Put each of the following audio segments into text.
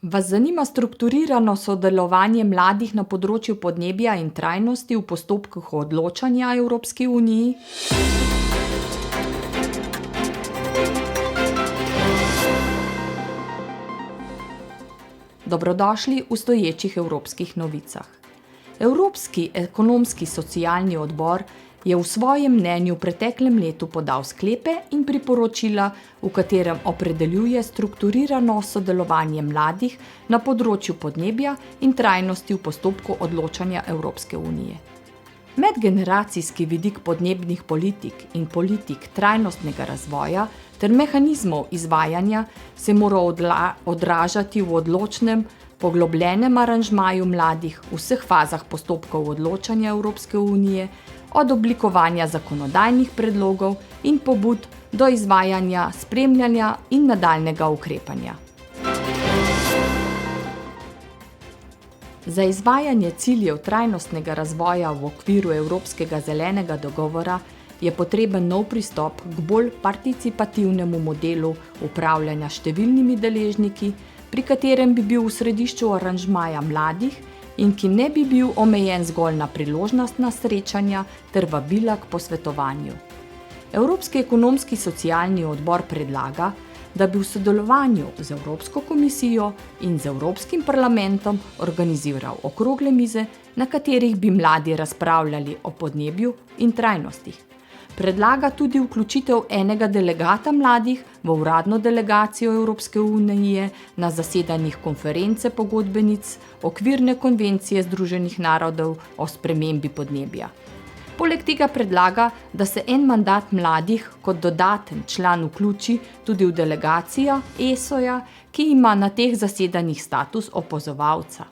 Vas zanima strukturirano sodelovanje mladih na področju podnebja in trajnosti v postopkih odločanja Evropski uniji? Dobrodošli v stoječih evropskih novicah. Evropski ekonomski-socialni odbor je v svojem mnenju v preteklem letu podal sklepe in priporočila, v katerem opredeljuje strukturirano sodelovanje mladih na področju podnebja in trajnosti v postopku odločanja Evropske unije. Medgeneracijski vidik podnebnih politik in politik trajnostnega razvoja ter mehanizmov izvajanja se mora odražati v odločnem, poglobljenem aranžmaju mladih v vseh fazah postopkov odločanja Evropske unije, od oblikovanja zakonodajnih predlogov in pobud do izvajanja, spremljanja in nadaljnjega ukrepanja. Za izvajanje ciljev trajnostnega razvoja v okviru Evropskega zelenega dogovora je potreben nov pristop k bolj participativnemu modelu upravljanja številnimi deležniki, pri katerem bi bil v središču aranžmaja mladih in ki ne bi bil omejen zgolj na priložnostna srečanja ter vabila k posvetovanju. Evropski ekonomski-socialni odbor predlaga, da bi v sodelovanju z Evropsko komisijo in z Evropskim parlamentom organiziral okrogle mize, na katerih bi mladi razpravljali o podnebju in trajnostih. Predlaga tudi vključitev enega delegata mladih v uradno delegacijo Evropske unije na zasedanjih konference pogodbenic okvirne konvencije Združenih narodov o spremembi podnebja. Poleg tega predlaga, da se en mandat mladih kot dodaten član vključi tudi v delegacijo ESO-ja, ki ima na teh zasedanjih status opazovalca.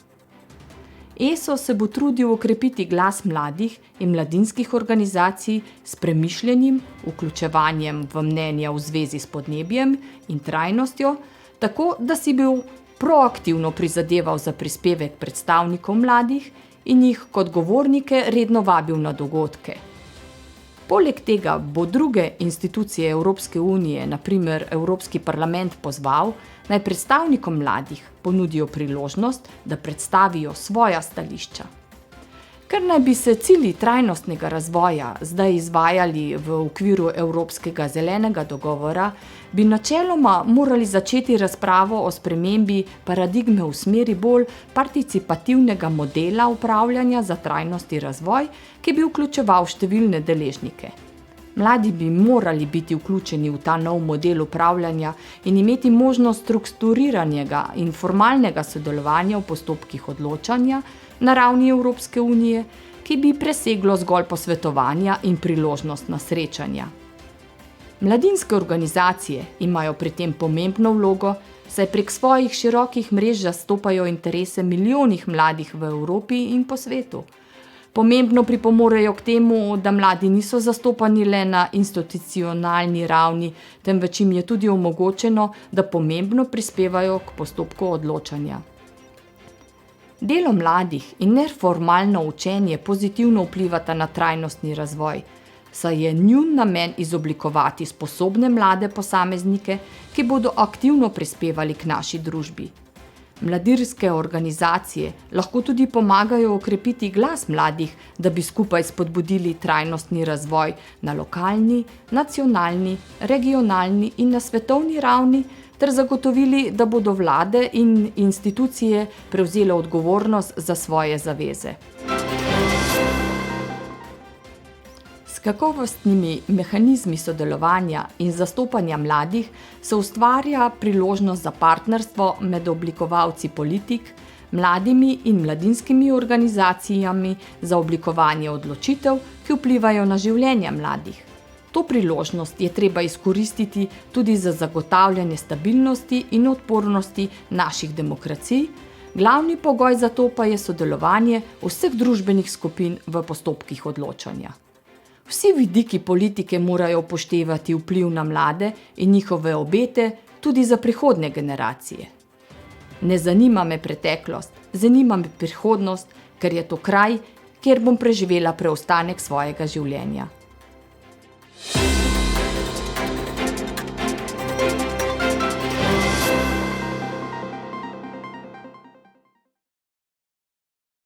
ESO se bo trudil okrepiti glas mladih in mladinskih organizacij s premišljenim vključevanjem v mnenja v zvezi s podnebjem in trajnostjo, tako da si bil proaktivno prizadeval za prispevek predstavnikov mladih in jih kot govornike redno vabil na dogodke. Poleg tega bo druge institucije Evropske unije, na primer Evropski parlament, pozval, naj predstavnikom mladih ponudijo priložnost, da predstavijo svoja stališča. Ker naj bi se cilji trajnostnega razvoja zdaj izvajali v okviru Evropskega zelenega dogovora, bi načeloma morali začeti razpravo o spremembi paradigme v smeri bolj participativnega modela upravljanja za trajnostni razvoj, ki bi vključeval številne deležnike. Mladi bi morali biti vključeni v ta nov model upravljanja in imeti možnost strukturiranega in formalnega sodelovanja v postopkih odločanja na ravni Evropske unije, ki bi preseglo zgolj posvetovanja in priložnostna srečanja. Mladinske organizacije imajo pri tem pomembno vlogo, saj prek svojih širokih mrež zastopajo interese milijonih mladih v Evropi in po svetu. Pomembno pripomorejo k temu, da mladi niso zastopani le na institucionalni ravni, temveč jim je tudi omogočeno, da pomembno prispevajo k postopku odločanja. Delo mladih in neformalno učenje pozitivno vplivata na trajnostni razvoj, saj je njun namen izoblikovati sposobne mlade posameznike, ki bodo aktivno prispevali k naši družbi. Mladinske organizacije lahko tudi pomagajo okrepiti glas mladih, da bi skupaj spodbudili trajnostni razvoj na lokalni, nacionalni, regionalni in na svetovni ravni ter zagotovili, da bodo vlade in institucije prevzele odgovornost za svoje zaveze. S kakovostnimi mehanizmi sodelovanja in zastopanja mladih se ustvarja priložnost za partnerstvo med oblikovalci politik, mladimi in mladinskimi organizacijami za oblikovanje odločitev, ki vplivajo na življenje mladih. To priložnost je treba izkoristiti tudi za zagotavljanje stabilnosti in odpornosti naših demokracij. Glavni pogoj za to pa je sodelovanje vseh družbenih skupin v postopkih odločanja. Vsi vidiki politike morajo upoštevati vpliv na mlade in njihove obete tudi za prihodnje generacije. Ne zanima me preteklost, zanima me prihodnost, ker je to kraj, kjer bom preživela preostanek svojega življenja.